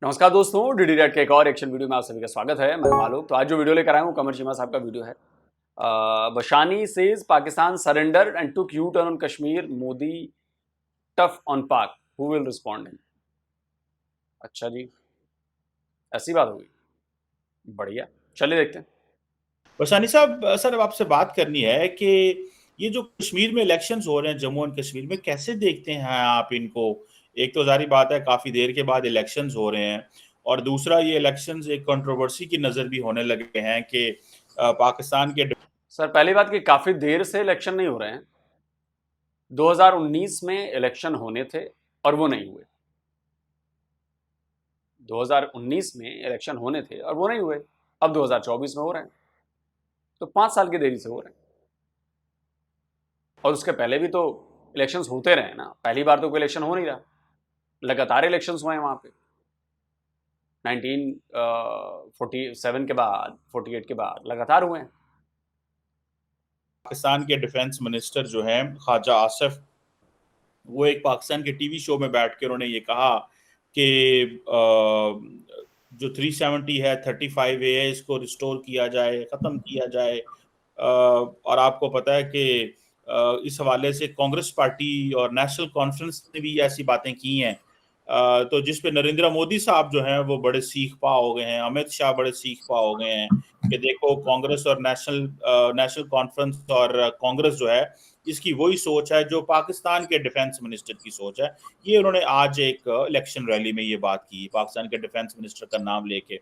नमस्कार दोस्तों, DD red के एक और एक्शन वीडियो में आप सभी का स्वागत है। मैं मालूम। तो आज जो वीडियो लेकर आया हूँ कमर चीमा साहब का वीडियो है। Bashani says Pakistan surrender and took U turn on Kashmir, Modi tough on पाक, हु विल रिस्पॉन्ड। अच्छा जी, ऐसी बात होगी, बढ़िया, चलिए देखते हैं। बशानी साहब, सर अब आपसे बात करनी है कि ये जो कश्मीर में इलेक्शंस हो रहे हैं, जम्मू एंड कश्मीर में, कैसे देखते हैं आप इनको? एक तो जारी बात है काफी देर के बाद इलेक्शंस हो रहे हैं, और दूसरा ये इलेक्शंस एक कंट्रोवर्सी की नजर भी होने लगे हैं कि पाकिस्तान के सर पहली बात कि काफी देर से इलेक्शन नहीं हो रहे हैं। 2019 में इलेक्शन होने थे और वो नहीं हुए। 2019 में इलेक्शन होने थे और वो नहीं हुए। अब 2024 में हो रहे हैं, तो 5 साल की देरी से हो रहे हैं। और उसके पहले भी तो इलेक्शंस होते रहे ना, पहली बार तो कोई इलेक्शन हो नहीं रहा, लगातार इलेक्शंस हुए हैं वहां पे। 1947 के बाद, 48 के बाद लगातार हुए हैं। पाकिस्तान के डिफेंस मिनिस्टर जो हैं ख्वाजा आसिफ, वो एक पाकिस्तान के टीवी शो में बैठ के उन्होंने ये कहा कि जो 370 है, 35A है, इसको रिस्टोर किया जाए, ख़त्म किया जाए। और आपको पता है कि इस हवाले से कांग्रेस पार्टी और नेशनल कॉन्फ्रेंस ने भी ऐसी बातें की हैं। तो जिस पे नरेंद्र मोदी साहब जो हैं वो बड़े सीख पा हो गए हैं, अमित शाह बड़े सीख पा हो गए हैं कि देखो कांग्रेस और नेशनल कॉन्फ्रेंस और कांग्रेस जो है, इसकी वही सोच है जो पाकिस्तान के डिफेंस मिनिस्टर की सोच है। ये उन्होंने आज एक इलेक्शन रैली में ये बात की, पाकिस्तान के डिफेंस मिनिस्टर का नाम लेके।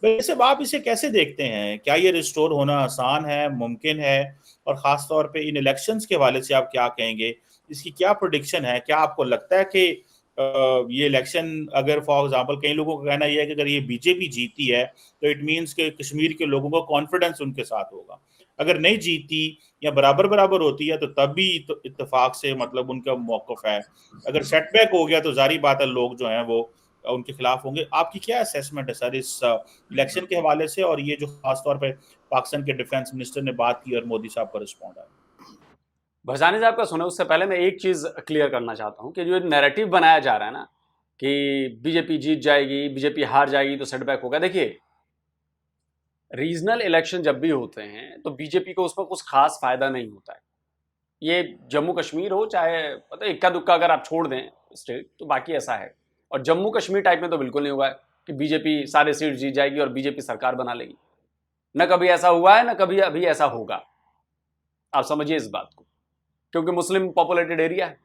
वैसे आप इसे कैसे देखते हैं? क्या ये रिस्टोर होना आसान है, मुमकिन है? और खास तौर पे इन इलेक्शंस के हवाले से आप क्या कहेंगे? इसकी क्या प्रेडिक्शन है? क्या आपको लगता है कि ये इलेक्शन, अगर फॉर एग्जांपल कई लोगों का कहना यह है कि अगर ये बीजेपी जीती है तो इट मीन्स कि कश्मीर के लोगों को कॉन्फिडेंस उनके साथ होगा, अगर नहीं जीती या बराबर बराबर होती है तो तब भी इत्तेफाक से मतलब उनका मौकफ है, अगर सेटबैक हो गया तो जारी बात है लोग जो हैं वो उनके खिलाफ होंगे। आपकी क्या असेसमेंट है सर इस इलेक्शन के हवाले से, और ये जो खासतौर पर पाकिस्तान के डिफेंस मिनिस्टर ने बात की और मोदी साहब का रिस्पॉन्ड आया? भरसानी साहब का सुना, उससे पहले मैं एक चीज क्लियर करना चाहता हूं कि जो नैरेटिव बनाया जा रहा है ना कि बीजेपी जीत जाएगी, बीजेपी हार जाएगी तो सेटबैक होगा। देखिए, रीजनल इलेक्शन जब भी होते हैं तो बीजेपी को उसमें कुछ खास फायदा नहीं होता है। ये जम्मू कश्मीर हो चाहे पता इक्का दुक्का अगर आप छोड़ दें स्टेट, तो बाकी ऐसा है। और जम्मू कश्मीर टाइप में तो बिल्कुल नहीं हुआ है कि बीजेपी सारे सीट जीत जाएगी और बीजेपी सरकार बना लेगी। न कभी ऐसा हुआ है, न कभी अभी ऐसा होगा। आप समझिए इस बात को, क्योंकि मुस्लिम पॉपुलेटेड एरिया है।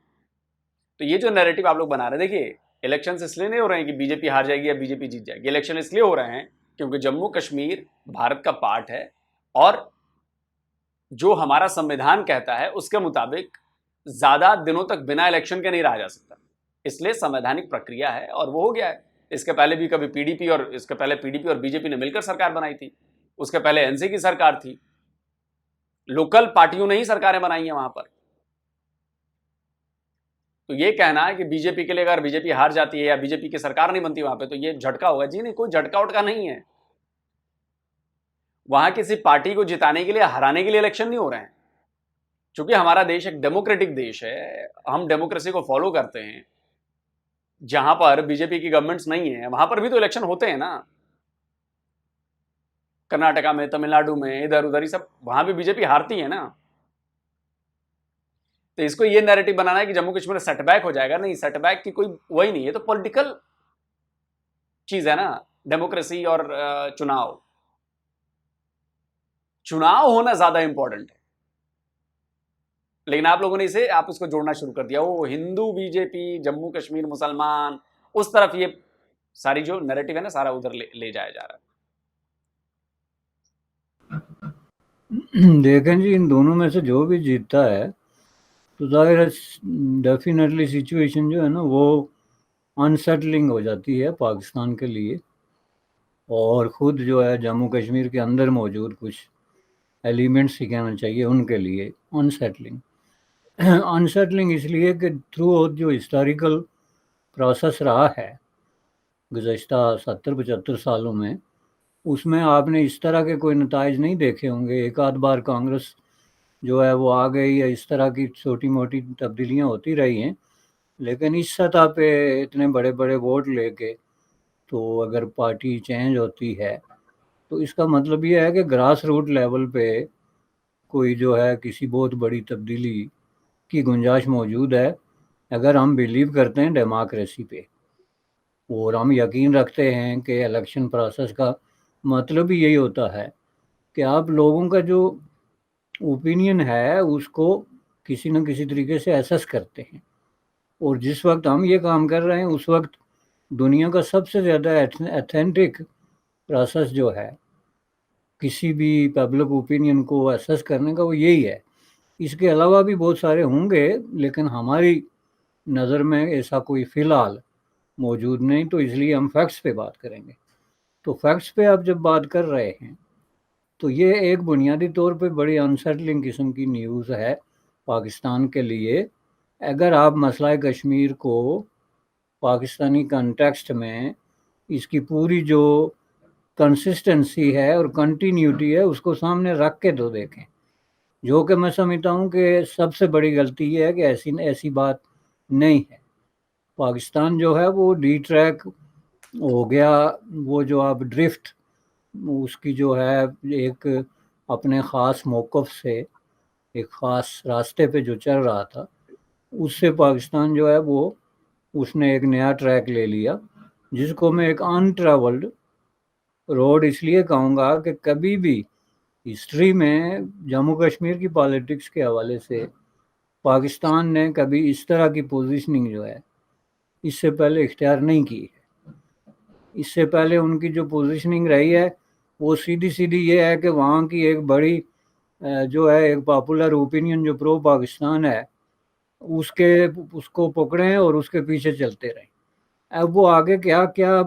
तो ये जो नैरेटिव आप लोग बना रहे हैं, देखिए इलेक्शन इसलिए नहीं हो रहे हैं कि बीजेपी हार जाएगी या बीजेपी जीत जाएगी। इलेक्शन इसलिए हो रहे हैं क्योंकि जम्मू कश्मीर भारत का पार्ट है, और जो हमारा संविधान कहता है उसके मुताबिक ज्यादा दिनों तक बिना इलेक्शन के नहीं रहा जा सकता। इसलिए संवैधानिक प्रक्रिया है और वो हो गया है। इसके पहले भी कभी पीडीपी और इसके पहले पीडीपी और बीजेपी ने मिलकर सरकार बनाई थी। उसके पहले एनसी की सरकार थी, लोकल पार्टियों ने ही सरकारें बनाई हैं वहां पर। तो ये कहना है कि बीजेपी के लिए अगर बीजेपी हार जाती है या बीजेपी की सरकार नहीं बनती वहां पे तो ये झटका होगा, जी नहीं, कोई झटका उटका नहीं है। वहां किसी पार्टी को जिताने के लिए, हराने के लिए इलेक्शन नहीं हो रहे हैं। क्योंकि हमारा देश एक डेमोक्रेटिक देश है, हम डेमोक्रेसी को फॉलो करते हैं। जहां पर बीजेपी की गवर्नमेंट्स नहीं है वहां पर भी तो इलेक्शन होते हैं ना, कर्नाटका में, तमिलनाडु में, इधर उधर, ही सब वहां भी बीजेपी हारती है ना। तो इसको ये नैरेटिव बनाना है कि जम्मू कश्मीर में सेटबैक हो जाएगा, नहीं, सेटबैक की कोई वही नहीं है। तो पॉलिटिकल चीज है ना डेमोक्रेसी और चुनाव। चुनाव होना ज्यादा इंपॉर्टेंट है। लेकिन आप लोगों ने इसे, आप इसको जोड़ना शुरू कर दिया, वो हिंदू बीजेपी, जम्मू कश्मीर मुसलमान, उस तरफ ये सारी जो नैरेटिव है ना सारा उधर ले जाया जा रहा है। देखें जी, इन दोनों में से जो भी जीतता है तो जाहिर है डेफिनेटली सिचुएशन जो है ना वो अनसेटलिंग हो जाती है पाकिस्तान के लिए, और ख़ुद जो है जम्मू कश्मीर के अंदर मौजूद कुछ एलिमेंट्स ही कहना चाहिए उनके लिए अनसेटलिंग। अनसेटलिंग इसलिए कि थ्रू जो हिस्टोरिकल प्रोसेस रहा है गुज़श्ता 70-75 सालों में, उसमें आपने इस तरह के कोई नताइज नहीं देखे होंगे। एक आध बार कांग्रेस जो है वो आ गई या इस तरह की छोटी मोटी तब्दीलियां होती रही हैं, लेकिन इस सतह पे इतने बड़े बड़े वोट लेके تو اگر پارٹی چینج ہوتی ہے تو اس کا مطلب یہ ہے کہ گراس روٹ لیول پہ کوئی جو ہے کسی بہت بڑی تبدیلی کی گنجائش موجود ہے، اگر ہم بلیو کرتے ہیں ڈیموکریسی پہ اور ہم یقین رکھتے ہیں کہ الیکشن پروسیس کا مطلب ہی یہی ہوتا ہے کہ آپ لوگوں کا جو اوپینین ہے اس کو کسی نہ کسی طریقے سے ایسس کرتے ہیں، اور جس وقت ہم یہ کام کر رہے ہیں اس وقت دنیا کا سب سے زیادہ ایتھینٹک پروسیس جو ہے کسی بھی پبلک اوپینین کو ایسس کرنے کا وہ یہی ہے۔ اس کے علاوہ بھی بہت سارے ہوں گے لیکن ہماری نظر میں ایسا کوئی فی الحال موجود نہیں، تو اس لیے ہم فیکٹس پہ بات کریں گے۔ تو فیکٹس پہ آپ جب بات کر رہے ہیں تو یہ ایک بنیادی طور پہ بڑی انسیٹلنگ قسم کی نیوز ہے پاکستان کے لیے۔ اگر آپ مسئلہ کشمیر کو پاکستانی کنٹیکسٹ میں اس کی پوری جو کنسسٹنسی ہے اور کنٹینیوٹی ہے اس کو سامنے رکھ کے تو دیکھیں، جو کہ میں سمجھتا ہوں کہ سب سے بڑی غلطی یہ ہے کہ ایسی بات نہیں ہے۔ پاکستان جو ہے وہ ڈی ٹریک ہو گیا، وہ جو اب ڈرفٹ اس کی جو ہے ایک اپنے خاص موقف سے ایک خاص راستے پہ جو چل رہا تھا اس سے پاکستان جو ہے وہ اس نے ایک نیا ٹریک لے لیا، جس کو میں ایک ان ٹریولڈ روڈ اس لیے کہوں گا کہ کبھی بھی ہسٹری میں جموں کشمیر کی پالیٹکس کے حوالے سے پاکستان نے کبھی اس طرح کی پوزیشننگ جو ہے اس سے پہلے اختیار نہیں کی ہے۔ اس سے پہلے ان کی جو پوزیشننگ رہی ہے وہ سیدھی یہ ہے کہ وہاں کی ایک بڑی جو ہے ایک پاپولر اوپینین جو پرو پاکستان ہے اس کو پکڑیں اور اس کے پیچھے چلتے رہیں۔ اب وہ آگے کیا کیا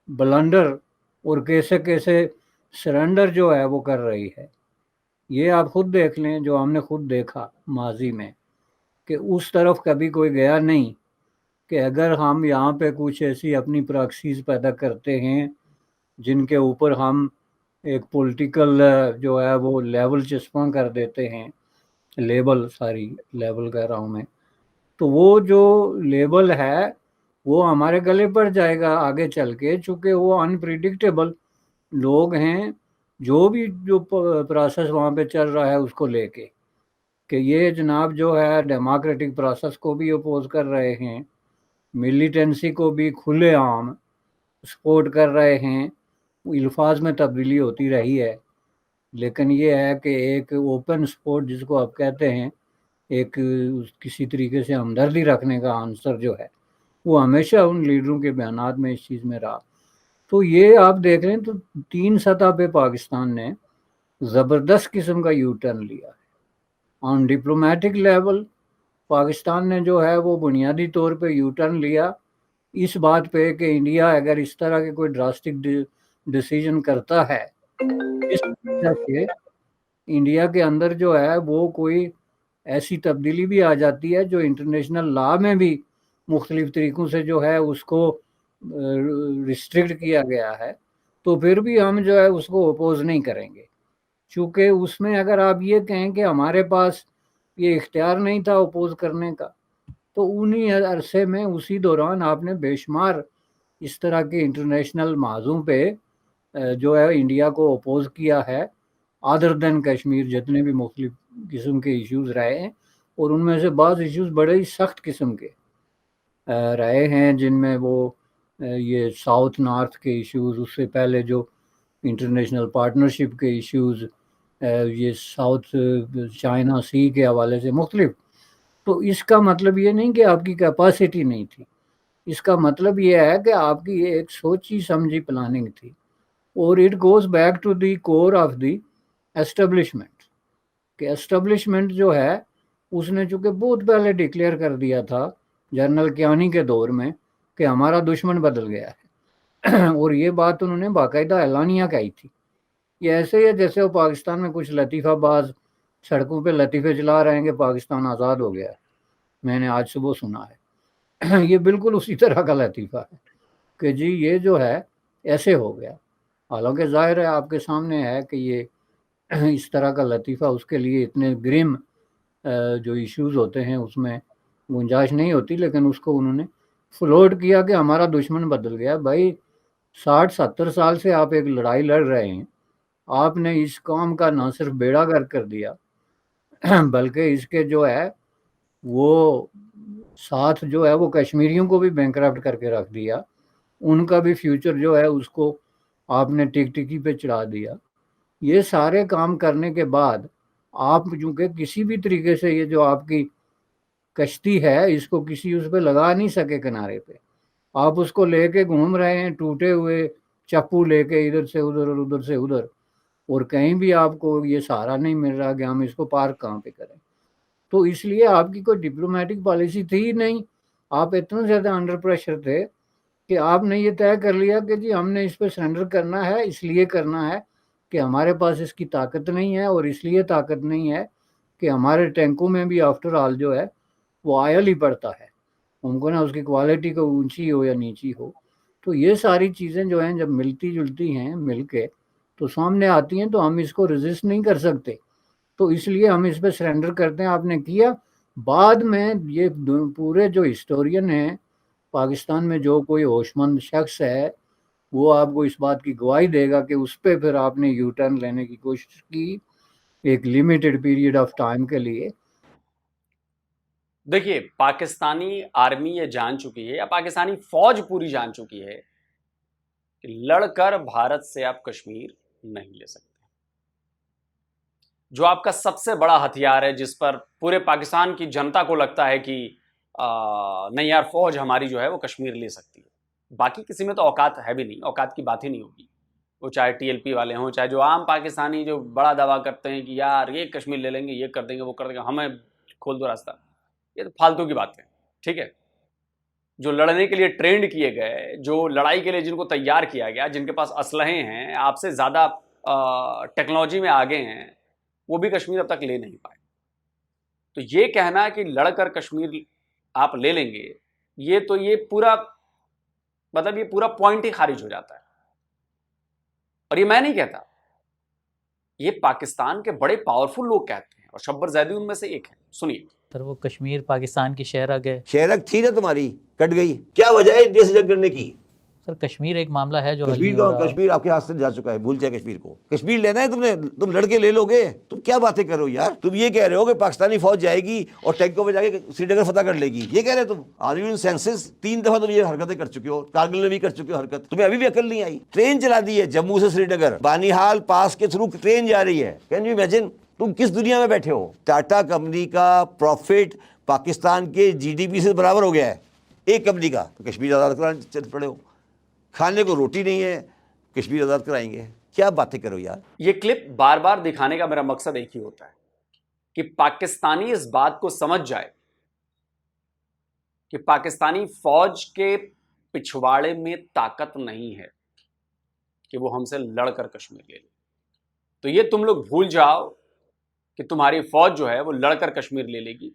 بلنڈر اور کیسے سرنڈر جو ہے وہ کر رہی ہے، یہ آپ خود دیکھ لیں، جو ہم نے خود دیکھا ماضی میں کہ اس طرف کبھی کوئی گیا نہیں کہ اگر ہم یہاں پہ کچھ ایسی اپنی پراکسیز پیدا کرتے ہیں جن کے اوپر ہم ایک پولیٹیکل جو ہے وہ لیبل چسپاں کر دیتے ہیں، لیبل کہہ رہا ہوں میں، تو وہ جو لیبل ہے وہ ہمارے گلے پڑ جائے گا آگے چل کے، چونکہ وہ انپریڈکٹیبل لوگ ہیں جو پروسیس وہاں پہ چل رہا ہے اس کو لے کے کہ یہ جناب جو ہے ڈیموکریٹک پروسیس کو بھی اپوز کر رہے ہیں، ملیٹنسی کو بھی کھلے عام سپورٹ کر رہے ہیں۔ الفاظ میں تبدیلی ہوتی رہی ہے لیکن یہ ہے کہ ایک اوپن سپورٹ جس کو آپ کہتے ہیں، ایک کسی طریقے سے ہمدردی رکھنے کا آنسر جو ہے وہ ہمیشہ ان لیڈروں کے بیانات میں اس چیز میں رہا۔ تو یہ آپ دیکھ رہے ہیں تو 3 سطح پہ پاکستان نے زبردست قسم کا یو ٹرن لیا ہے۔ آن ڈپلومیٹک لیول پاکستان نے جو ہے وہ بنیادی طور پہ یو ٹرن لیا اس بات پہ کہ انڈیا اگر اس طرح کے کوئی ڈراسٹک ڈیسیژن کرتا ہے اس وجہ سے انڈیا کے اندر جو ہے وہ کوئی ایسی تبدیلی بھی آ جاتی ہے جو انٹرنیشنل لا میں بھی مختلف طریقوں سے جو ہے اس کو ریسٹرکٹ کیا گیا ہے، تو پھر بھی ہم جو ہے اس کو اپوز نہیں کریں گے، چونکہ اس میں اگر آپ یہ کہیں کہ ہمارے پاس یہ اختیار نہیں تھا اپوز کرنے کا، تو انہی عرصے میں اسی دوران آپ نے بے شمار اس طرح کے انٹرنیشنل معاہدوں پہ جو ہے انڈیا کو اپوز کیا ہے، ادر دین کشمیر جتنے بھی مختلف قسم کے ایشوز رہے ہیں، اور ان میں سے بعض ایشوز بڑے ہی سخت قسم کے رہے ہیں جن میں وہ یہ ساؤتھ نارتھ کے ایشوز، اس سے پہلے جو انٹرنیشنل پارٹنرشپ کے ایشوز، یہ ساؤتھ چائنا سی کے حوالے سے مختلف۔ تو اس کا مطلب یہ نہیں کہ آپ کی کیپیسٹی نہیں تھی، اس کا مطلب یہ ہے کہ آپ کی ایک سوچی سمجھی پلاننگ تھی، اور it goes back to the core of the establishment کہ اسٹیبلشمنٹ جو ہے اس نے چونکہ بہت پہلے ڈکلیئر کر دیا تھا جنرل کیانی کے دور میں کہ ہمارا دشمن بدل گیا ہے اور یہ بات انہوں نے باقاعدہ اعلانیہ کہی تھی۔ یہ ایسے ہی ہے جیسے وہ پاکستان میں کچھ لطیفہ باز سڑکوں پہ لطیفے چلا رہے ہیں کہ پاکستان آزاد ہو گیا ہے، میں نے آج صبح سنا ہے یہ بالکل اسی طرح کا لطیفہ ہے کہ جی یہ جو ہے ایسے ہو گیا، حالانکہ ظاہر ہے آپ کے سامنے ہے کہ یہ اس طرح کا لطیفہ اس کے لیے اتنے گرم جو ایشوز ہوتے ہیں اس میں گنجائش نہیں ہوتی، لیکن اس کو انہوں نے फ्लोट किया कि हमारा दुश्मन बदल गया। भाई 60-70 साल से आप एक लड़ाई लड़ रहे हैं, आपने इस कौम का ना सिर्फ बेड़ा गर्क कर दिया बल्कि इसके जो है वो साथ जो है वो कश्मीरियों को भी बैंकरप्ट करके रख दिया, उनका भी फ्यूचर जो है उसको आपने टिक टिकी पे चढ़ा दिया। ये सारे काम करने के बाद आप चूंकि किसी भी तरीके से ये जो आपकी कश्ती है इसको किसी उस पे लगा नहीं सके किनारे पे, आप उसको लेके घूम रहे हैं टूटे हुए चप्पू लेके इधर से उधर और उधर से उधर, और कहीं भी आपको ये सहारा नहीं मिल रहा कि हम इसको पार कहाँ पे करें। तो इसलिए आपकी कोई डिप्लोमेटिक पॉलिसी थी ही नहीं, आप इतना ज़्यादा अंडर प्रेशर थे कि आपने ये तय कर लिया कि जी हमने इस पे सरेंडर करना है, इसलिए करना है कि हमारे पास इसकी ताकत नहीं है, और इसलिए ताकत नहीं है कि हमारे टैंकों में भी आफ्टर ऑल जो है वो आयल ही पड़ता है, उनको ना उसकी क्वालिटी को ऊंची हो या नीची हो। तो ये सारी चीज़ें जो हैं जब मिलती जुलती हैं मिल के तो सामने आती हैं, तो हम इसको रेजिस्ट नहीं कर सकते, तो इसलिए हम इस पे सरेंडर करते हैं। आपने किया, बाद में ये पूरे जो हिस्टोरियन हैं पाकिस्तान में, जो कोई होशमंद शख्स है वो आपको इस बात की गवाही देगा कि उस पे फिर आपने यू टर्न लेने की कोशिश की एक लिमिटेड पीरियड ऑफ टाइम के लिए। देखिए, पाकिस्तानी आर्मी ये जान चुकी है, या पाकिस्तानी फौज पूरी जान चुकी है कि लड़कर भारत से आप कश्मीर नहीं ले सकते। जो आपका सबसे बड़ा हथियार है, जिस पर पूरे पाकिस्तान की जनता को लगता है कि नहीं यार, फौज हमारी जो है वो कश्मीर ले सकती है, बाकी किसी में तो औकात है भी नहीं, औकात की बात ही नहीं होगी। वो चाहे टीएलपी वाले हों, चाहे जो आम पाकिस्तानी जो बड़ा दावा करते हैं कि यार ये कश्मीर ले लेंगे, ये कर देंगे, वो कर देंगे, हमें खोल दो रास्ता, ये तो फालतू की बात है। ठीक है, जो लड़ने के लिए ट्रेंड किए गए, जो लड़ाई के लिए जिनको तैयार किया गया, जिनके पास असलहे हैं, आपसे ज़्यादा टेक्नोलॉजी में आगे हैं, वो भी कश्मीर अब तक ले नहीं पाए। तो ये कहना कि लड़कर कश्मीर आप ले लेंगे, ये तो ये पूरा मतलब ये पूरा पॉइंट ही खारिज हो जाता है। और ये मैं नहीं कहता, ये पाकिस्तान के बड़े पावरफुल लोग कहते हैं, और शब्बर जैदी उनमें से एक है। सुनिए। सर, वो कश्मीर पाकिस्तान की शहरक है। शहरक थी ना तुम्हारी, कट गई, क्या वजह है इंडिया से जंग करने की? सर, कश्मीर एक मामला है जो कश्मीर का, कश्मीर आपके हाथ से जा चुका है, भूल जाए कश्मीर को। कश्मीर लेना है तुमने, तुम लड़के ले लोगे। तुम क्या बातें कर रहे हो यार? तुम ये कह रहे हो कि पाकिस्तानी फौज जाएगी और टैंकों में जाके श्रीनगर फतह कर लेगी, ये कह रहे हो तुम? Are you in senses? 3 दफा तुम ये हरकतें कर चुके हो, कारगिल में भी कर चुके हो हरकत, तुम्हें अभी भी अकल नहीं आई। ट्रेन चला दी है जम्मू से श्रीनगर, बानीहाल पास के थ्रू ट्रेन जा रही है। Can you imagine? तुम किस दुनिया में बैठे हो? टाटा कंपनी का प्रॉफिट पाकिस्तान के जीडीपी से बराबर हो गया है, एक कंपनी का। तो कश्मीर आज़ाद कराने चल पड़े हो, खाने को रोटी नहीं है, कश्मीर आज़ाद कराएंगे, क्या बातें करो यार। ये क्लिप बार बार दिखाने का मेरा मकसद एक ही होता है कि पाकिस्तानी इस बात को समझ जाए कि पाकिस्तानी फौज के पिछवाड़े में ताकत नहीं है कि वो हमसे लड़कर कश्मीर ले ले। तो ये तुम लोग भूल जाओ कि तुम्हारी फौज जो है वो लड़कर कश्मीर ले लेगी।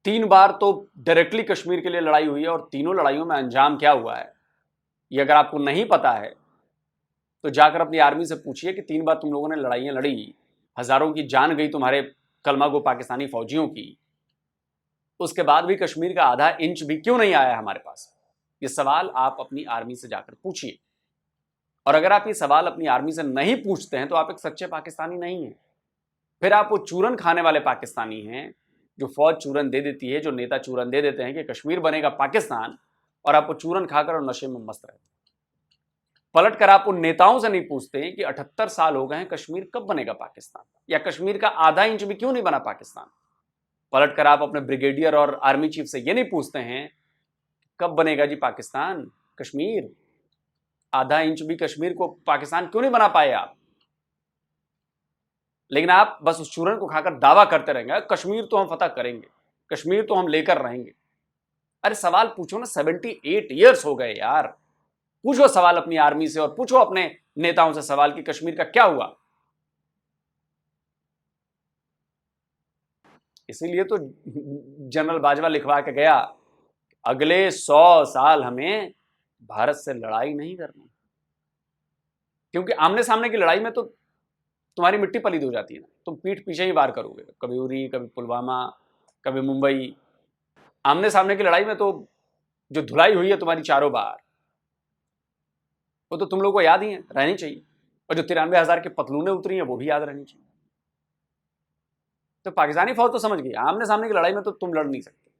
3 बार तो डायरेक्टली कश्मीर के लिए लड़ाई हुई है, और तीनों लड़ाइयों में अंजाम क्या हुआ है ये अगर आपको नहीं पता है तो जाकर अपनी आर्मी से पूछिए कि 3 बार तुम लोगों ने लड़ाइयां लड़ी, हजारों की जान गई तुम्हारे कलमागो पाकिस्तानी फौजियों की, उसके बाद भी कश्मीर का आधा इंच भी क्यों नहीं आया हमारे पास? ये सवाल आप अपनी आर्मी से जाकर पूछिए। और अगर आप ये सवाल अपनी आर्मी से नहीं पूछते हैं तो आप एक सच्चे पाकिस्तानी नहीं हैं, फिर आप वो चूरन खाने वाले पाकिस्तानी हैं जो फौज चूरन दे देती है, जो नेता चूरन दे देते हैं कि कश्मीर बनेगा पाकिस्तान, और आप वो चूरन खाकर और नशे में मस्त रहते हैं। पलट कर आप उन नेताओं से नहीं पूछते हैं कि 78 साल हो गए हैं, कश्मीर कब बनेगा पाकिस्तान, या कश्मीर का आधा इंच भी क्यों नहीं बना पाकिस्तान। पलट कर आप अपने ब्रिगेडियर और आर्मी चीफ से ये नहीं पूछते हैं कब बनेगा जी पाकिस्तान, कश्मीर आधा इंच भी कश्मीर को पाकिस्तान क्यों नहीं बना पाए आप। लेकिन आप बस उस चूरन को खाकर दावा करते रहेंगे कश्मीर तो हम फतह करेंगे, कश्मीर तो हम लेकर रहेंगे। अरे सवाल पूछो ना, 78 ईयर्स हो गए यार, पूछो सवाल अपनी आर्मी से और पूछो अपने नेताओं से सवाल कि कश्मीर का क्या हुआ। इसीलिए तो जनरल बाजवा लिखवा के गया अगले 100 साल हमें भारत से लड़ाई नहीं करनी, क्योंकि आमने सामने की लड़ाई में तो तुम्हारी मिट्टी पलीद हो जाती है ना, तुम पीठ पीछे ही वार करोगे, कभी उरी, कभी पुलवामा, कभी मुंबई, आमने सामने की लड़ाई में तो जो धुलाई हुई है तुम्हारी चारों बार, वो तो तुम लोग को याद ही है, रहनी चाहिए, और जो 93,000 की पतलूनें उतरी हैं वो भी याद रहनी चाहिए। तो पाकिस्तानी फौज तो समझ गई आमने सामने की लड़ाई में तो तुम लड़ नहीं सकते,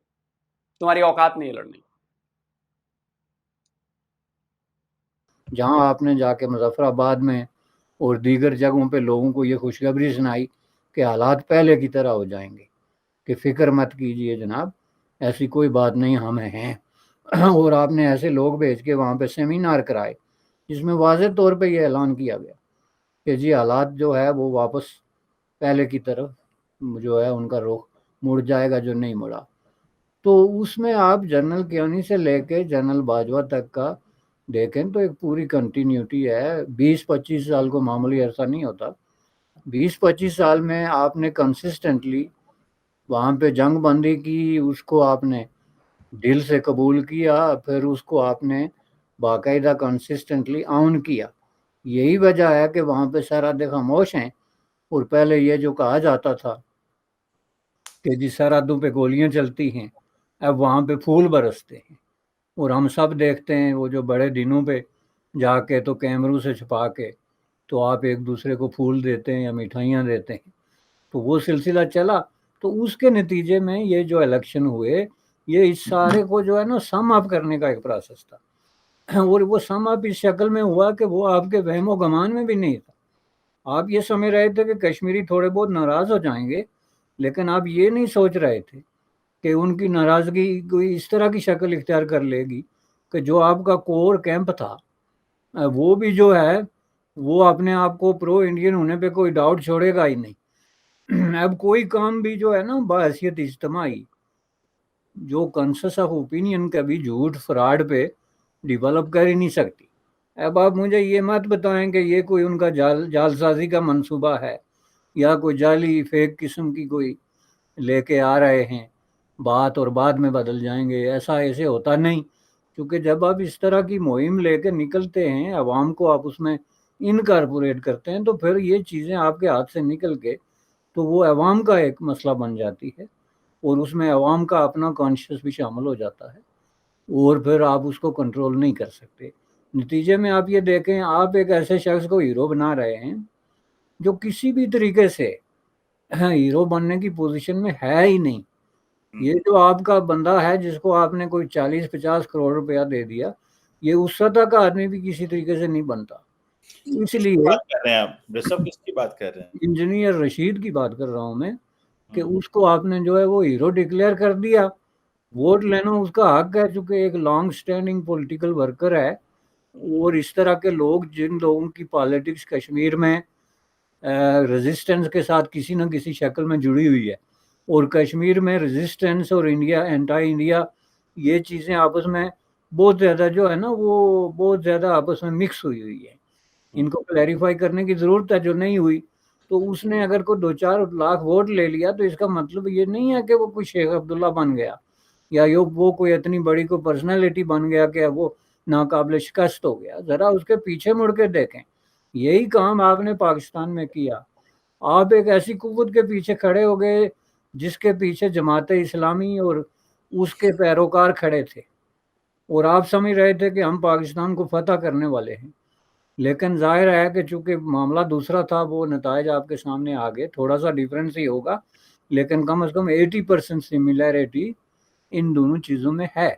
तुम्हारी औकात नहीं है लड़ने। जहां आपने जाके मुजफ्फराबाद में और दीगर जगहों पे लोगों को ये खुशखबरी सुनाई कि हालात पहले की तरह हो जाएंगे, कि फिक्र मत कीजिए जनाब, ऐसी कोई बात नहीं, हम हैं। और आपने ऐसे लोग भेज के वहाँ पे सेमिनार कराए जिसमें वाज़ेह तौर पे ये ऐलान किया गया कि जी हालात जो है वो वापस पहले की तरफ जो है उनका रुख मुड़ जाएगा जो नहीं मुड़ा। तो उसमें आप जनरल कियानी से लेके जनरल बाजवा तक का देखें तो एक पूरी कंटिन्यूटी है। 20-25 साल को मामूली अरसा नहीं होता। 20-25 साल में आपने कंसिस्टेंटली वहाँ पे जंग बंदी की, उसको आपने दिल से कबूल किया, फिर उसको आपने बाकायदा कंसिस्टेंटली ऑन किया। यही वजह है कि वहाँ पे सरहदें खामोश हैं। और पहले ये जो कहा जाता था कि जी सरहदों पे गोलियां चलती हैं, अब वहाँ पे फूल बरसते हैं। और हम सब देखते हैं वो जो बड़े दिनों पे जाके तो कैमरों से छुपा के तो आप एक दूसरे को फूल देते हैं या मिठाइयाँ देते हैं, तो वो सिलसिला चला। तो उसके नतीजे में ये जो इलेक्शन हुए, ये इस सारे को जो है ना सम अप करने का एक प्रोसेस था। और वो सम अप इस शक्ल में हुआ कि वो आपके वहमो गमान में भी नहीं था। आप ये समझ रहे थे कि कश्मीरी थोड़े बहुत नाराज़ हो जाएंगे, लेकिन आप ये नहीं सोच रहे थे कि उनकी नाराज़गी कोई इस तरह की शक्ल इख्तियार कर लेगी कि जो आपका कोर कैंप था वो भी जो है वो अपने आप को प्रो इंडियन होने पे कोई डाउट छोड़ेगा ही नहीं। अब कोई काम भी जो है ना बहैसियत इज्तिमाई जो कंसेंसस ऑफ ओपिनियन कभी झूठ फ्रॉड पे डेवलप कर ही नहीं सकती। अब आप मुझे ये मत बताएं कि ये कोई उनका जालसाजी का मंसूबा है या कोई जाली फेक किस्म की कोई लेके आ रहे हैं बात और बाद में बदल जाएंगे, ऐसा ऐसे होता नहीं। क्योंकि जब आप इस तरह की मुहिम लेके निकलते हैं, आवाम को आप उसमें इनकॉर्पोरेट करते हैं, तो फिर ये चीज़ें आपके हाथ से निकल के तो वो आवाम का एक मसला बन जाती है और उसमें आवाम का अपना कॉन्शियस भी शामिल हो जाता है और फिर आप उसको कंट्रोल नहीं कर सकते। नतीजे में आप ये देखें, आप एक ऐसे शख्स को हीरो बना रहे हैं जो किसी भी तरीके से हीरो बनने की पोजीशन में है ही नहीं। ये जो आपका बंदा है जिसको आपने कोई 40-50 करोड़ रुपया दे दिया, ये उस सतह का आदमी भी किसी तरीके से नहीं बनता। इसलिए बात कर रहे हैं आप ऋषभ, किसकी बात कर रहे हैं? इंजीनियर रशीद की बात कर रहा हूँ मैं कि उसको आपने जो है वो हीरो डिक्लेयर कर दिया। वोट लेना उसका हक है, चूंकि एक लॉन्ग स्टैंडिंग पॉलिटिकल वर्कर है। और इस तरह के लोग, जिन लोगों की पॉलिटिक्स कश्मीर में रेजिस्टेंस के साथ किसी न किसी शक्ल में जुड़ी हुई है, और कश्मीर में रेजिस्टेंस और इंडिया एंटी इंडिया ये चीज़ें आपस में बहुत ज़्यादा जो है ना वो बहुत ज़्यादा आपस में मिक्स हुई हुई है। इनको क्लैरिफाई करने की ज़रूरत है, जो नहीं हुई। तो उसने अगर कोई 2-4 लाख वोट ले लिया तो इसका मतलब ये नहीं है कि वो कोई शेख अब्दुल्ला बन गया या वो कोई इतनी बड़ी कोई पर्सनैलिटी बन गया कि वो नाकाबिल शिकस्त हो गया। ज़रा उसके पीछे मुड़ के देखें, यही काम आपने पाकिस्तान में किया। आप एक ऐसी कुव्वत के पीछे खड़े हो गए जिसके पीछे जमात इस्लामी और उसके पैरोकार खड़े थे, और आप समझ रहे थे कि हम पाकिस्तान को फतह करने वाले हैं। लेकिन जाहिर है कि चूंकि मामला दूसरा था, वो नताइज आपके सामने आ गए। थोड़ा सा डिफरेंस ही होगा, लेकिन कम से कम 80% सिमिलैरिटी इन दोनों चीज़ों में है।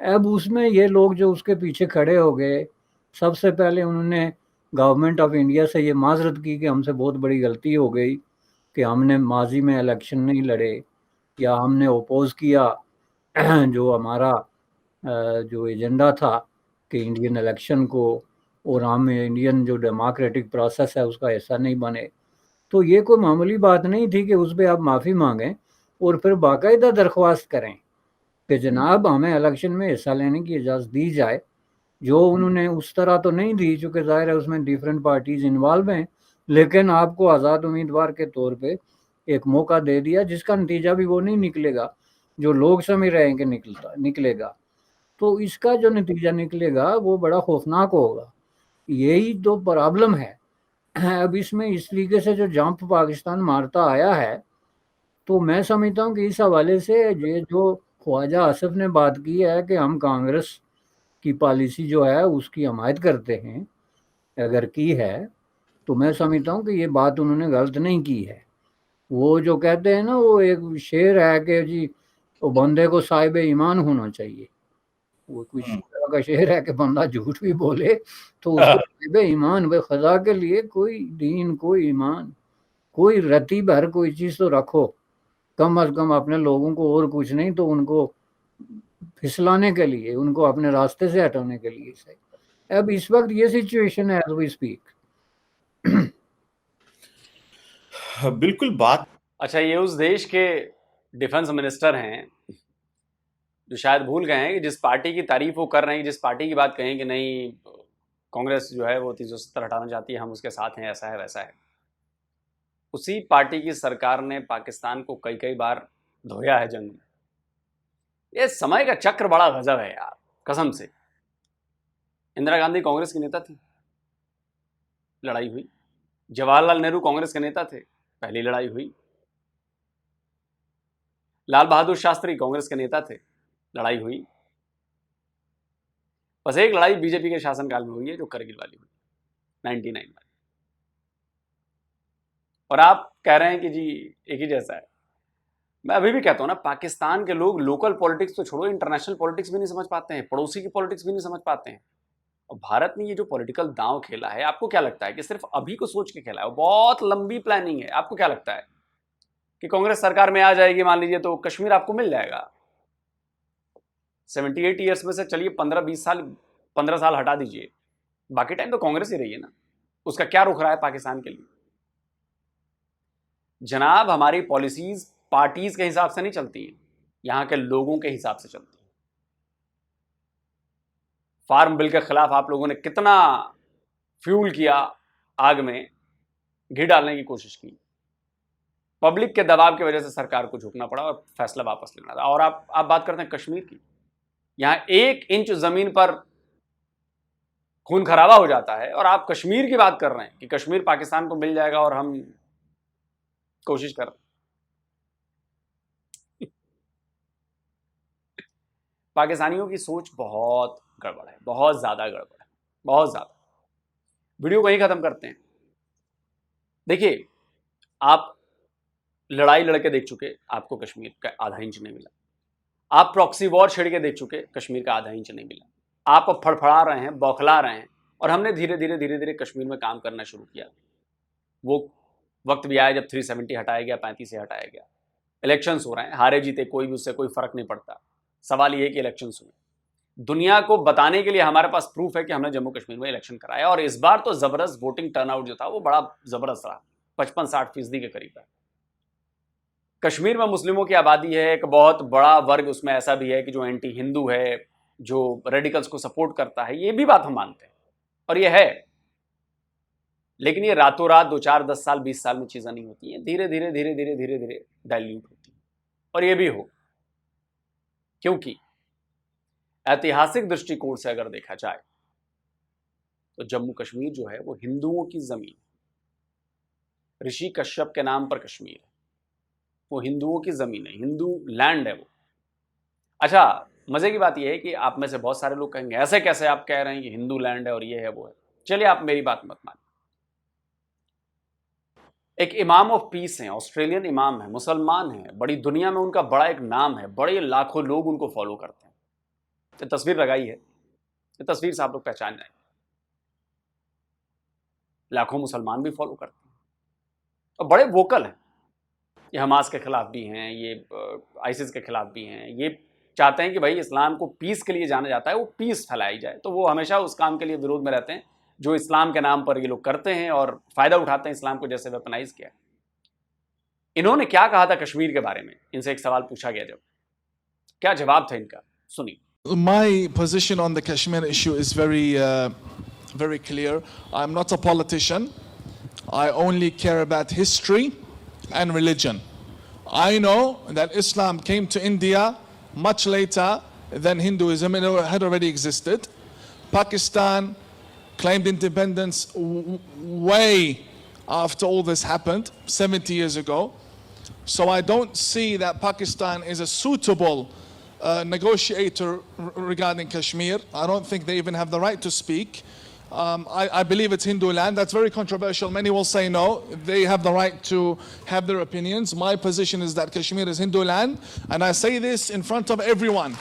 अब उसमें ये लोग जो उसके पीछे खड़े हो गए, सबसे पहले उन्होंने गवर्नमेंट ऑफ इंडिया से ये माजरत की कि हमसे बहुत बड़ी गलती हो गई कि हमने माजी में इलेक्शन नहीं लड़े या हमने ओपोज़ किया जो हमारा जो एजेंडा था कि इंडियन इलेक्शन को, और हम इंडियन जो डेमोक्रेटिक प्रोसेस है उसका हिस्सा नहीं बने। तो ये कोई मामूली बात नहीं थी कि उस पर आप माफ़ी मांगें और फिर बाकायदा दरख्वास्त करें कि जनाब हमें इलेक्शन में हिस्सा लेने की इजाज़त दी जाए। जो उन्होंने उस तरह तो नहीं दी, चूँकि ज़ाहिर है उसमें डिफरेंट पार्टीज़ इन्वॉल्व हैं, लेकिन आपको आज़ाद उम्मीदवार के तौर पे एक मौका दे दिया जिसका नतीजा भी वो नहीं निकलेगा जो लोग समझ रहे हैं कि निकलेगा। तो इसका जो नतीजा निकलेगा वो बड़ा खौफनाक होगा। यही तो प्रॉब्लम है। अब इसमें इस तरीके से जो जंप पाकिस्तान मारता आया है, तो मैं समझता हूँ कि इस हवाले से ये जो خواجہ آصف نے بات کی ہے کہ ہم کانگریس کی پالیسی جو ہے اس کی حمایت کرتے ہیں، اگر کی ہے تو میں سمجھتا ہوں کہ یہ بات انہوں نے غلط نہیں کی ہے. وہ جو کہتے ہیں نا، وہ ایک شعر ہے کہ جی وہ بندے کو صاحب ایمان ہونا چاہیے. وہ کچھ طرح کا شعر ہے کہ بندہ جھوٹ بھی بولے تو اس کو صاحب ایمان، بھائی خدا کے لیے کوئی دین، کوئی ایمان، کوئی رتی بھر کوئی چیز تو رکھو کم از کم اپنے لوگوں کو، اور کچھ نہیں تو ان کو پھسلانے کے لیے، ان کو اپنے راستے سے ہٹانے کے لیے. اب اس وقت یہ سچویشن ہے ایز وی اسپیک. بالکل بات. اچھا، یہ اس دیش کے ڈیفنس منسٹر ہیں جو شاید بھول گئے ہیں کہ جس پارٹی کی تعریف وہ کر رہے ہیں، جس پارٹی کی بات کہیں کہ نہیں کانگریس جو ہے وہ 370 ہٹانا چاہتی ہے، ہم اس کے ساتھ ہیں، ایسا ہے ویسا ہے، اسی پارٹی کی سرکار نے پاکستان کو کئی بار دھویا ہے جنگ میں. یہ سمے کا چکر بڑا غضب ہے یار، قسم سے. اندرا گاندھی کانگریس کی نیتا تھی، لڑائی ہوئی. جواہر لال نہرو کانگریس کے نیتا تھے، پہلی لڑائی ہوئی. لال بہادر شاستری کانگریس کے نیتا تھے، لڑائی ہوئی. بس ایک لڑائی بی جے پی کے شاسن کال میں ہوئی ہے، جو کرگل والی ہوئی 99 میں. اور آپ کہہ رہے ہیں کہ جی ایک ہی جیسا ہے. میں ابھی بھی کہتا ہوں نا، پاکستان کے لوگ لوکل پولیٹکس تو چھوڑو، انٹرنیشنل پولیٹکس بھی نہیں سمجھ پاتے ہیں، پڑوسی کی پولیٹکس بھی نہیں سمجھ پاتے ہیں. اور بھارت نے یہ جو پولیٹیکل داؤں کھیلا ہے، آپ کو کیا لگتا ہے کہ صرف ابھی کو سوچ کے کھیلا ہے؟ وہ بہت لمبی پلاننگ ہے. آپ کو کیا لگتا ہے کہ کانگریس سرکار میں آ جائے گی مان لیجیے تو کشمیر آپ کو مل جائے گا؟ 78 ایئرس میں سے چلیے 15 سال ہٹا دیجیے، باقی ٹائم تو کانگریس ہی رہی ہے نا. اس کا کیا رخ رہا ہے پاکستان کے لیے؟ جناب، ہماری پالیسیز پارٹیز کے حساب سے نہیں چلتی ہیں، یہاں کے لوگوں کے حساب سے چلتی ہیں. فارم بل کے خلاف آپ لوگوں نے کتنا فیول کیا، آگ میں گھی ڈالنے کی کوشش کی. پبلک کے دباؤ کی وجہ سے سرکار کو جھکنا پڑا اور فیصلہ واپس لینا تھا. اور آپ بات کرتے ہیں کشمیر کی. یہاں 1 انچ زمین پر خون خرابہ ہو جاتا ہے اور آپ کشمیر کی بات کر رہے ہیں کہ کشمیر پاکستان کو مل جائے گا، اور ہم کوشش کر رہے ہیں. پاکستانیوں کی سوچ بہت گڑبڑ ہے، بہت زیادہ گڑبڑ ہے، بہت زیادہ. ویڈیو کو ہی ختم کرتے ہیں. دیکھیے، آپ لڑائی لڑ کے دیکھ چکے، آپ کو کشمیر کا آدھا انچ نہیں ملا. آپ پراکسی وار چھڑ کے دیکھ چکے، کشمیر کا آدھا انچ نہیں ملا. آپ اب پھڑپھڑا رہے ہیں، بوکھلا رہے ہیں، اور ہم نے دھیرے دھیرے کشمیر میں کام کرنا شروع کیا. وہ وقت بھی آیا جب 370 ہٹایا گیا، 35 سے ہٹایا گیا. الیکشنز ہو رہے ہیں، ہارے جیتے کوئی بھی، اس سے کوئی فرق نہیں پڑتا. سوال یہ ہے کہ الیکشنز ہوئے. دنیا کو بتانے کے لیے ہمارے پاس پروف ہے کہ ہم نے جموں کشمیر میں الیکشن کرایا، اور اس بار تو زبردست ووٹنگ ٹرن آؤٹ جو تھا وہ بڑا زبردست رہا، 55-60% کے قریب ہے. کشمیر میں مسلموں کی آبادی ہے، ایک بہت بڑا ورگ اس میں ایسا بھی ہے کہ جو اینٹی ہندو ہے، جو ریڈیکلز کو سپورٹ کرتا ہے. یہ بھی بات ہم مانتے ہیں اور یہ ہے. لیکن یہ راتوں رات 2 4 10 سال 20 سال میں چیزیں نہیں ہوتی ہیں، دھیرے دھیرے ڈائلیوٹ ہوتی ہیں. اور یہ بھی ہو، کیونکہ ایتہاسک درشٹی کوڑ سے اگر دیکھا جائے تو جموں کشمیر جو ہے وہ ہندوؤں کی زمین ہے. رشی کشیپ کے نام پر کشمیر ہے، وہ ہندوؤں کی زمین ہے، ہندو لینڈ ہے وہ. اچھا، مزے کی بات یہ ہے کہ آپ میں سے بہت سارے لوگ کہیں گے ایسے کیسے آپ کہہ رہے ہیں کہ ہندو لینڈ ہے اور یہ ہے وہ ہے. چلیے آپ میری بات مت مانیں. ایک امام آف پیس ہیں، آسٹریلین امام ہیں، مسلمان ہیں، بڑی دنیا میں ان کا بڑا ایک نام ہے، بڑے لاکھوں لوگ ان کو فالو کرتے ہیں. یہ تصویر لگائی ہے، یہ تصویر سے آپ لوگ پہچان جائیں گے. لاکھوں مسلمان بھی فالو کرتے ہیں اور بڑے ووکل ہیں. یہ حماس کے خلاف بھی ہیں، یہ آئیسس کے خلاف بھی ہیں. یہ چاہتے ہیں کہ بھائی اسلام کو پیس کے لیے جانا جاتا ہے، وہ پیس پھیلائی جائے. تو وہ ہمیشہ اس کام کے لیے وروධ میں رہتے ہیں جو اسلام کے نام پر یہ لوگ کرتے ہیں اور فائدہ اٹھاتے ہیں اسلام کو جیسے ویپنائز کیا. انہوں نے کیا کہا تھا کشمیر کے بارے میں؟ ان سے ایک سوال پوچھا گیا، جب کیا جواب تھا ان کا، سنیے. My position on the Kashmir issue is very clear. I'm not a politician. I only care about history and religion. I know that Islam came to India much later than Hinduism. It had already existed. Pakistan claimed independence way after all this happened, 70 years ago. So I don't see that Pakistan is a suitable negotiator regarding Kashmir. I don't think they even have the right to speak. I believe it's Hindu land. That's very controversial. Many will say no. They have the right to have their opinions. My position is that Kashmir is Hindu land, and I say this in front of everyone.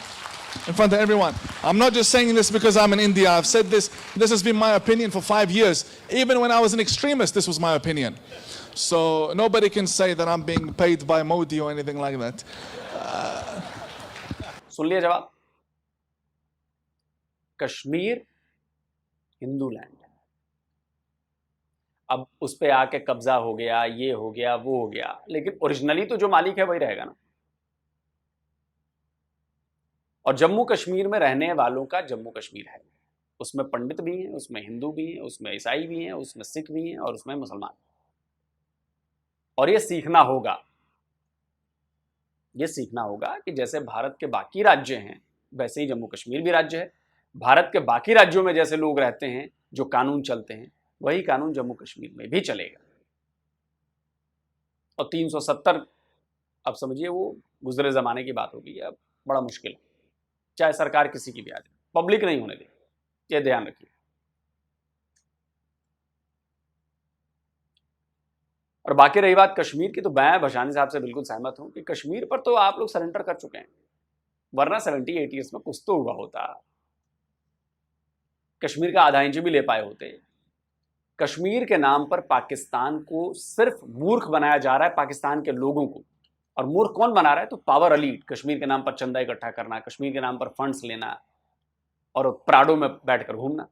In front of everyone. I'm not just saying this because I'm in India. I've said this. This has been my opinion for 5 years. Even when I was an extremist, this was my opinion. So nobody can say that I'm being paid by Modi or anything like that. सुन लिया जवाब। Kashmir Hindu land है, अब उस पे आके कब्जा हो गया, ये हो गया, वो हो गया, लेकिन ओरिजिनली तो जो मालिक है वही रहेगा ना। और जम्मू कश्मीर में रहने वालों का जम्मू कश्मीर है, उसमें पंडित भी हैं, उसमें हिंदू भी हैं, उसमें ईसाई भी हैं, उसमें सिख भी हैं और उसमें मुसलमान। और ये सीखना होगा, ये सीखना होगा कि जैसे भारत के बाकी राज्य हैं वैसे ही जम्मू कश्मीर भी राज्य है। भारत के बाकी राज्यों में जैसे लोग रहते हैं, जो कानून चलते हैं, वही कानून जम्मू कश्मीर में भी चलेगा। और 370 अब समझिए वो गुजरे जमाने की बात होगी, अब बड़ा मुश्किल है, चाहे सरकार किसी की भी आ जाए, पब्लिक नहीं होने देगी, ये ध्यान रखिए। और बाकी रही बात कश्मीर की, तो मैं भशानी साहब से बिल्कुल सहमत हूं कि कश्मीर पर तो आप लोग सरेंडर कर चुके हैं, वरना 70-80 ईयर्स में कुछ तो हुआ होता, कश्मीर का आधा इंच भी ले पाए होते। कश्मीर के नाम पर पाकिस्तान को सिर्फ मूर्ख बनाया जा रहा है, पाकिस्तान के लोगों को। और मूर्ख कौन बना रहा है? तो पावर एलीट, कश्मीर के नाम पर चंदा इकट्ठा करना, कश्मीर के नाम पर फंड्स लेना और प्राडो में बैठकर घूमना।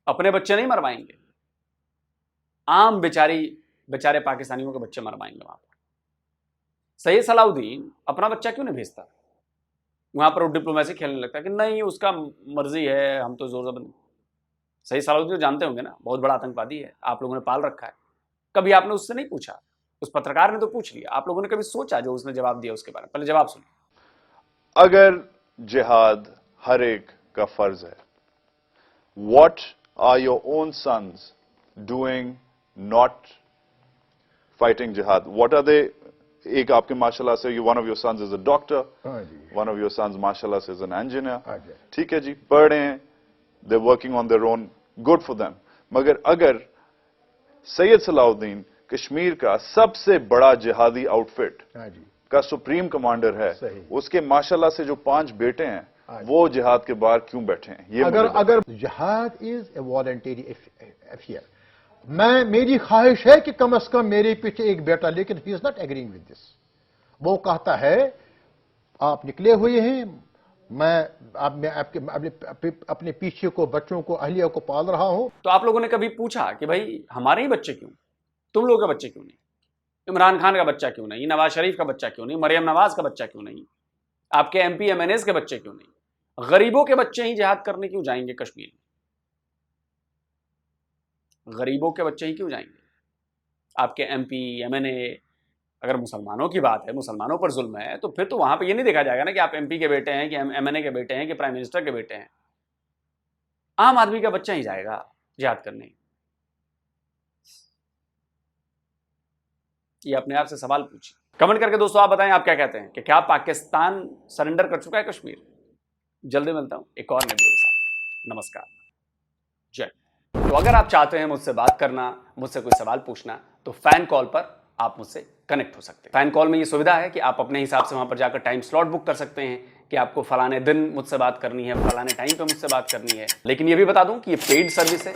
अपने बच्चे नहीं मरवाएंगे, आम बेचारे पाकिस्तानियों के बच्चे मरवाएंगे वहां पर। सैयद सलाउद्दीन अपना बच्चा क्यों नहीं भेजता वहां पर? वो डिप्लोमेसी खेलने लगता कि नहीं उसका मर्जी है, हम तो जोर जबरदस्ती। सैयद सलाउद्दीन तो जानते होंगे ना, बहुत बड़ा आतंकवादी है, आप लोगों ने पाल रखा है। कभी आपने उससे नहीं पूछा? उस पत्रकार ने तो पूछ लिया, आप लोगों ने कभी सोचा जो उसने जवाब दिया उसके बारे में? पहले जवाब सुनिए। अगर जिहाद हर एक का फर्ज है, what are your own sons doing not fighting jihad? What are they? एक आपके माशाल्लाह से one of your sons is a doctor, one of your sons माशाल्लाह से is an engineer, ठीक है जी, पढ़ रहे हैं, they're working on their own, good for them. मगर अगर सैयद सलाउद्दीन कश्मीर का सबसे बड़ा जिहादी आउटफिट का सुप्रीम कमांडर है, उसके माशाल्लाह से जो 5 बेटे हैं वो जिहाद के बाहर क्यों बैठे हैं? ये अगर जिहाद इज ए वॉलंटरी अफेयर, मेरी ख्वाहिश है कि कम से कम मेरे पीछे एक बेटा, लेकिन he is not agreeing with this. वो कहता है आप निकले हुए हैं, मैं अपने पीछे को, बच्चों को, अहलिया को पाल रहा हूं। तो आप लोगों ने कभी पूछा कि भाई हमारे ही बच्चे क्यों, तुम लोगों का बच्चे क्यों नहीं? इमरान खान का बच्चा क्यों नहीं? नवाज शरीफ का बच्चा क्यों नहीं? मरियम नवाज का बच्चा क्यों नहीं? आपके MP MNAs के बच्चे क्यों नहीं? गरीबों के बच्चे ही जिहाद करने क्यों जाएंगे कश्मीर में? गरीबों के बच्चे ही क्यों जाएंगे? आपके MP MNA, अगर मुसलमानों की बात है, मुसलमानों पर जुल्म है, तो फिर तो वहां पे ये नहीं देखा जाएगा ना कि आप MP के बेटे हैं, कि MNA के बेटे हैं, कि प्राइम मिनिस्टर के बेटे हैं। आम आदमी का बच्चा ही जाएगा जिहाद करने। ये अपने आप से सवाल पूछिए। कमेंट करके दोस्तों आप बताएं आप क्या कहते हैं कि क्या पाकिस्तान सरेंडर कर चुका है कश्मीर? जल्दी मिलता हूं एक और नए वीडियो के साथ। नमस्कार, जय। तो अगर आप चाहते हैं मुझसे बात करना, मुझसे कोई सवाल पूछना, तो फैन कॉल पर आप मुझसे कनेक्ट हो सकते हैं। फैन कॉल में ये सुविधा है कि आप अपने हिसाब से वहां पर जाकर टाइम स्लॉट बुक कर सकते हैं कि आपको फलाने दिन मुझसे बात करनी है, फलाने टाइम पे मुझसे बात करनी है। लेकिन ये भी बता दूं कि ये पेड सर्विस है,